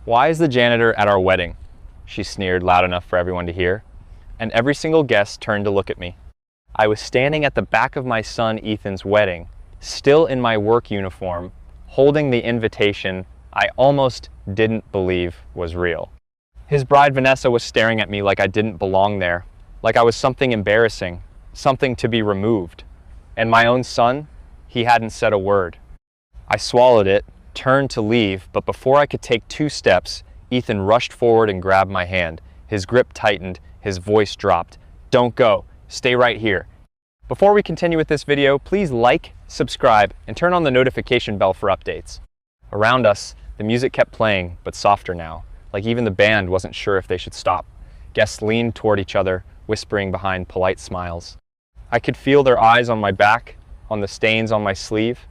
"Why is the janitor at our wedding?" she sneered loud enough for everyone to hear, and every single guest turned to look at me. I was standing at the back of my son Ethan's wedding, still in my work uniform, holding the invitation I almost didn't believe was real. His bride Vanessa was staring at me like I didn't belong there, like I was something embarrassing, something to be removed. And my own son, he hadn't said a word. I swallowed it, turned to leave, but before I could take 2 steps, Ethan rushed forward and grabbed my hand. His grip tightened, his voice dropped. "Don't go, stay right here." Before we continue with this video, please like, subscribe, and turn on the notification bell for updates. Around us, the music kept playing, but softer now, like even the band wasn't sure if they should stop. Guests leaned toward each other, whispering behind polite smiles. I could feel their eyes on my back, on the stains on my sleeve,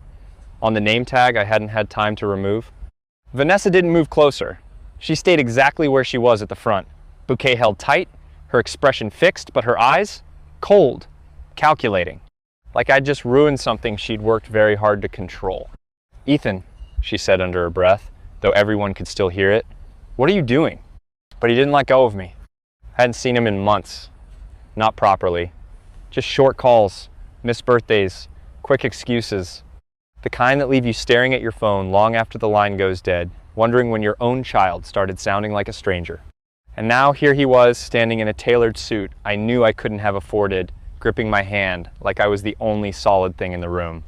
on the name tag I hadn't had time to remove. Vanessa didn't move closer. She stayed exactly where she was at the front. Bouquet held tight, her expression fixed, but her eyes, cold, calculating. Like I'd just ruined something she'd worked very hard to control. "Ethan," she said under her breath, though everyone could still hear it, "what are you doing?" But he didn't let go of me. I hadn't seen him in months. Not properly. Just short calls, missed birthdays, quick excuses. The kind that leave you staring at your phone long after the line goes dead, wondering when your own child started sounding like a stranger. And now here he was, standing in a tailored suit I knew I couldn't have afforded, gripping my hand like I was the only solid thing in the room.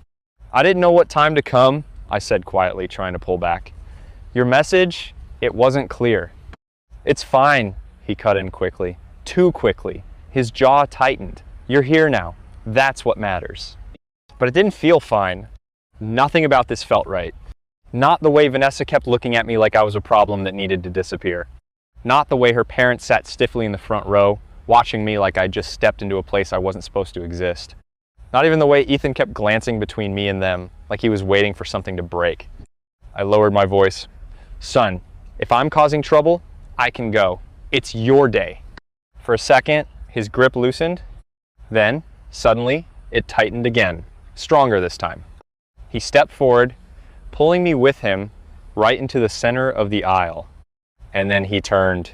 "I didn't know what time to come," I said quietly, trying to pull back. "Your message, it wasn't clear." "It's fine," he cut in quickly, too quickly. His jaw tightened. "You're here now. That's what matters." But it didn't feel fine. Nothing about this felt right. Not the way Vanessa kept looking at me like I was a problem that needed to disappear. Not the way her parents sat stiffly in the front row, watching me like I'd just stepped into a place I wasn't supposed to exist. Not even the way Ethan kept glancing between me and them, like he was waiting for something to break. I lowered my voice. "Son, if I'm causing trouble, I can go. It's your day." For a second, his grip loosened. Then, suddenly, it tightened again, stronger this time. He stepped forward, pulling me with him right into the center of the aisle. And then he turned.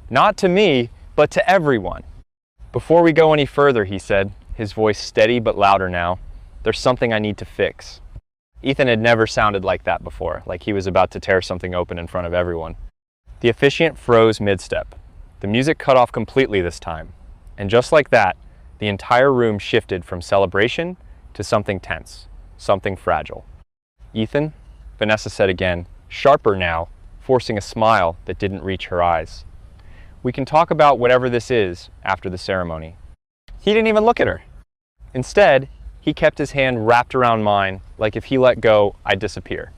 Not to me, but to everyone. "Before we go any further," he said, his voice steady but louder now, "there's something I need to fix." Ethan had never sounded like that before, like he was about to tear something open in front of everyone. The officiant froze mid-step. The music cut off completely this time. And just like that, the entire room shifted from celebration to something tense, something fragile. "Ethan," Vanessa said again, sharper now, forcing a smile that didn't reach her eyes. "We can talk about whatever this is after the ceremony." He didn't even look at her. Instead, he kept his hand wrapped around mine, like if he let go, I'd disappear.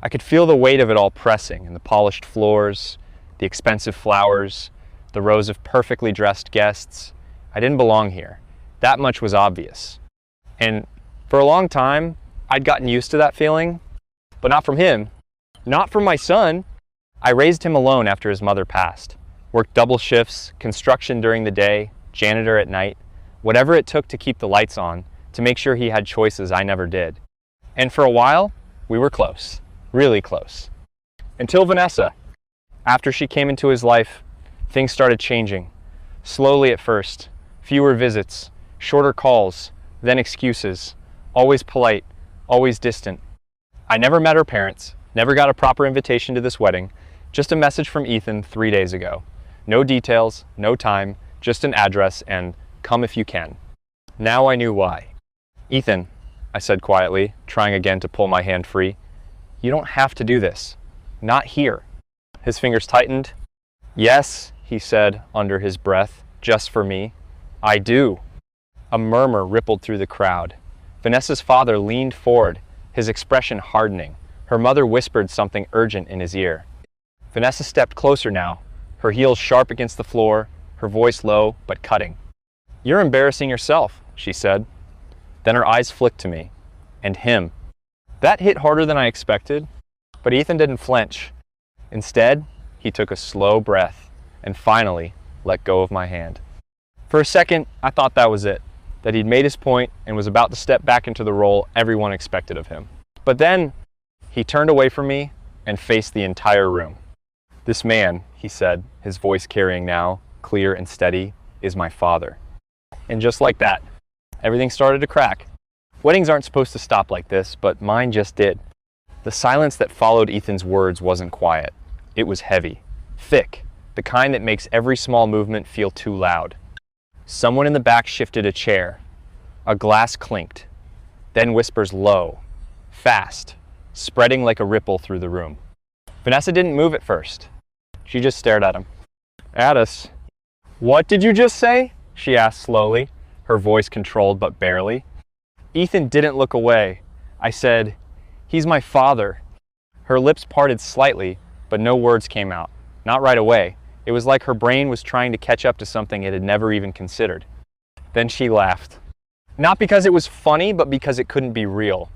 I could feel the weight of it all pressing, and the polished floors, the expensive flowers, the rows of perfectly dressed guests. I didn't belong here. That much was obvious. And for a long time, I'd gotten used to that feeling, but not from him. Not from my son. I raised him alone after his mother passed. Worked double shifts, construction during the day, janitor at night, whatever it took to keep the lights on, to make sure he had choices I never did. And for a while, we were close, really close. Until Vanessa. After she came into his life, things started changing. Slowly at first, fewer visits, shorter calls, then excuses, always polite, always distant. I never met her parents, never got a proper invitation to this wedding, just a message from Ethan 3 days ago. No details, no time, just an address and "come if you can." Now I knew why. "Ethan," I said quietly, trying again to pull my hand free, "you don't have to do this. Not here." His fingers tightened. "Yes," he said under his breath, "just for me. I do." A murmur rippled through the crowd. Vanessa's father leaned forward, his expression hardening. Her mother whispered something urgent in his ear. Vanessa stepped closer now, her heels sharp against the floor, her voice low but cutting. "You're embarrassing yourself," she said. Then her eyes flicked to me, and him. That hit harder than I expected, but Ethan didn't flinch. Instead, he took a slow breath and finally let go of my hand. For a second, I thought that was it, that he'd made his point and was about to step back into the role everyone expected of him. But then, he turned away from me and faced the entire room. This man, he said, his voice carrying now, clear and steady, is my father. And just like that, everything started to crack. Weddings aren't supposed to stop like this, but mine just did. The silence that followed Ethan's words wasn't quiet. It was heavy, thick, the kind that makes every small movement feel too loud. Someone in the back shifted a chair. A glass clinked, then whispers low, fast, spreading like a ripple through the room. Vanessa didn't move at first. She just stared at him. At us. What did you just say? She asked slowly, her voice controlled but barely. Ethan didn't look away. I said, "He's my father." Her lips parted slightly, but no words came out. Not right away. It was like her brain was trying to catch up to something it had never even considered. Then she laughed. Not because it was funny, but because it couldn't be real.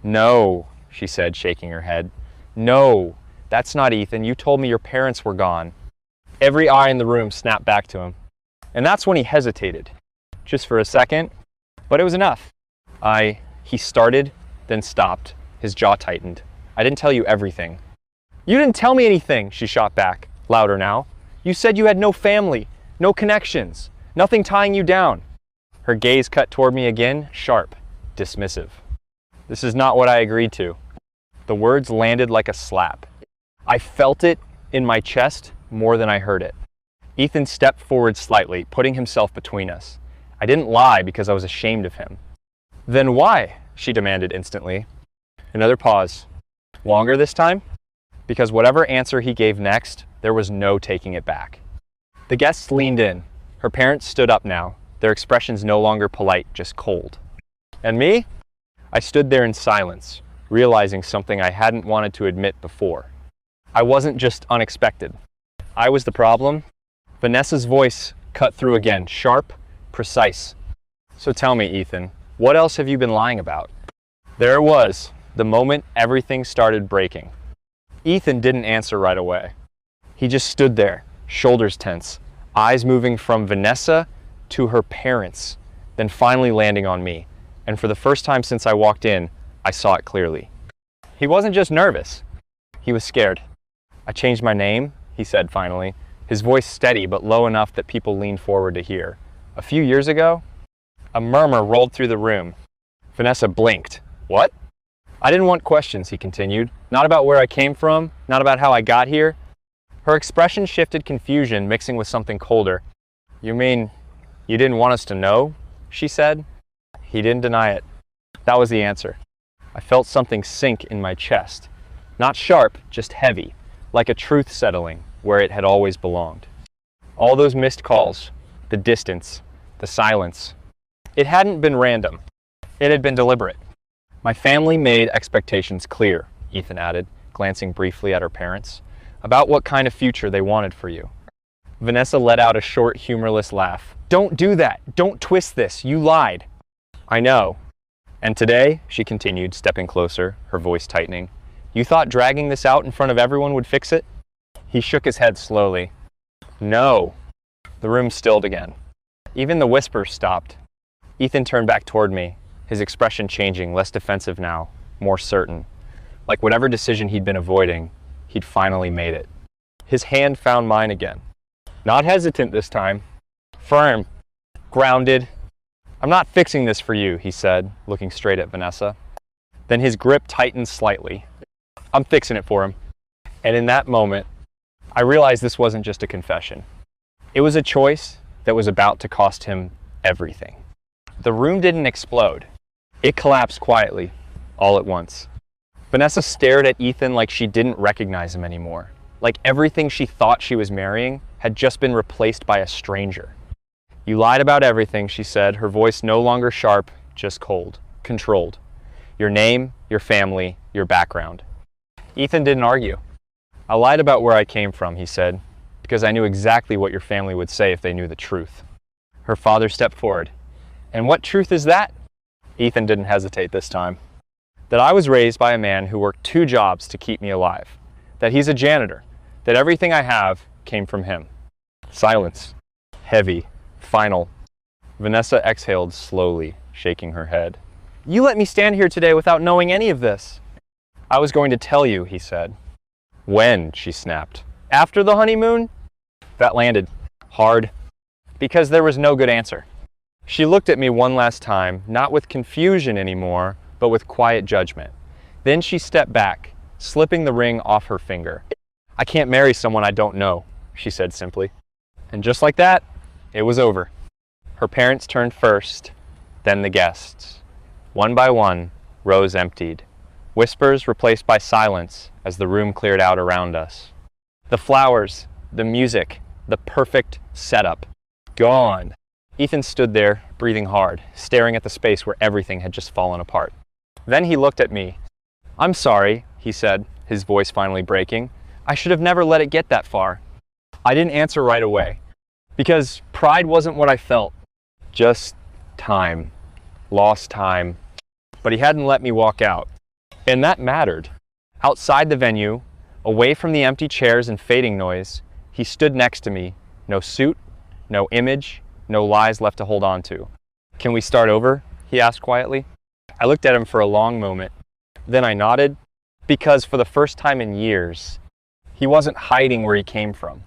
No, she said, shaking her head. No, that's not Ethan. You told me your parents were gone. Every eye in the room snapped back to him. And that's when he hesitated. Just for a second, but it was enough. He started, then stopped. His jaw tightened. I didn't tell you everything. You didn't tell me anything, she shot back, louder now. You said you had no family, no connections, nothing tying you down. Her gaze cut toward me again, sharp, dismissive. This is not what I agreed to. The words landed like a slap. I felt it in my chest more than I heard it. Ethan stepped forward slightly, putting himself between us. I didn't lie because I was ashamed of him. Then why? She demanded instantly. Another pause. Longer this time? Because whatever answer he gave next, there was no taking it back. The guests leaned in. Her parents stood up now, their expressions no longer polite, just cold. And me? I stood there in silence, realizing something I hadn't wanted to admit before. I wasn't just unexpected. I was the problem. Vanessa's voice cut through again, sharp, precise. So tell me, Ethan, what else have you been lying about? There it was, the moment everything started breaking. Ethan didn't answer right away. He just stood there, shoulders tense, eyes moving from Vanessa to her parents, then finally landing on me. And for the first time since I walked in, I saw it clearly. He wasn't just nervous. He was scared. I changed my name, he said finally, his voice steady but low enough that people leaned forward to hear. A few years ago, a murmur rolled through the room. Vanessa blinked. What? I didn't want questions, he continued. Not about where I came from, not about how I got here. Her expression shifted confusion, mixing with something colder. You mean you didn't want us to know? She said. He didn't deny it. That was the answer. I felt something sink in my chest. Not sharp, just heavy, like a truth settling where it had always belonged. All those missed calls, the distance, the silence. It hadn't been random. It had been deliberate. My family made expectations clear, Ethan added, glancing briefly at her parents, about what kind of future they wanted for you. Vanessa let out a short, humorless laugh. Don't do that. Don't twist this. You lied. I know. And today, she continued, stepping closer, her voice tightening, you thought dragging this out in front of everyone would fix it? He shook his head slowly. No. The room stilled again. Even the whispers stopped. Ethan turned back toward me, his expression changing, less defensive now, more certain. Like whatever decision he'd been avoiding, he'd finally made it. His hand found mine again. Not hesitant this time. Firm. Grounded. I'm not fixing this for you, he said, looking straight at Vanessa. Then his grip tightened slightly. I'm fixing it for him. And in that moment, I realized this wasn't just a confession. It was a choice that was about to cost him everything. The room didn't explode. It collapsed quietly, all at once. Vanessa stared at Ethan like she didn't recognize him anymore. Like everything she thought she was marrying had just been replaced by a stranger. You lied about everything, she said, her voice no longer sharp, just cold, controlled. Your name, your family, your background. Ethan didn't argue. I lied about where I came from, he said, because I knew exactly what your family would say if they knew the truth. Her father stepped forward. And what truth is that? Ethan didn't hesitate this time. That I was raised by a man who worked 2 jobs to keep me alive. That he's a janitor. That everything I have came from him. Silence. Heavy. Final. Vanessa exhaled slowly, shaking her head. You let me stand here today without knowing any of this. I was going to tell you, he said. When? She snapped. After the honeymoon? That landed hard, because there was no good answer. She looked at me one last time, not with confusion anymore, but with quiet judgment. Then she stepped back, slipping the ring off her finger. "I can't marry someone I don't know," she said simply. And just like that, it was over. Her parents turned first, then the guests. One by one, rows emptied. Whispers replaced by silence as the room cleared out around us. The flowers, the music, the perfect setup. Gone. Ethan stood there, breathing hard, staring at the space where everything had just fallen apart. Then he looked at me. "I'm sorry," he said, his voice finally breaking. "I should have never let it get that far." I didn't answer right away, because pride wasn't what I felt. Just time. Lost time. But he hadn't let me walk out. And that mattered. Outside the venue, away from the empty chairs and fading noise, he stood next to me. No suit, no image, no lies left to hold on to. "Can we start over?" he asked quietly. I looked at him for a long moment. Then I nodded, because for the first time in years, he wasn't hiding where he came from.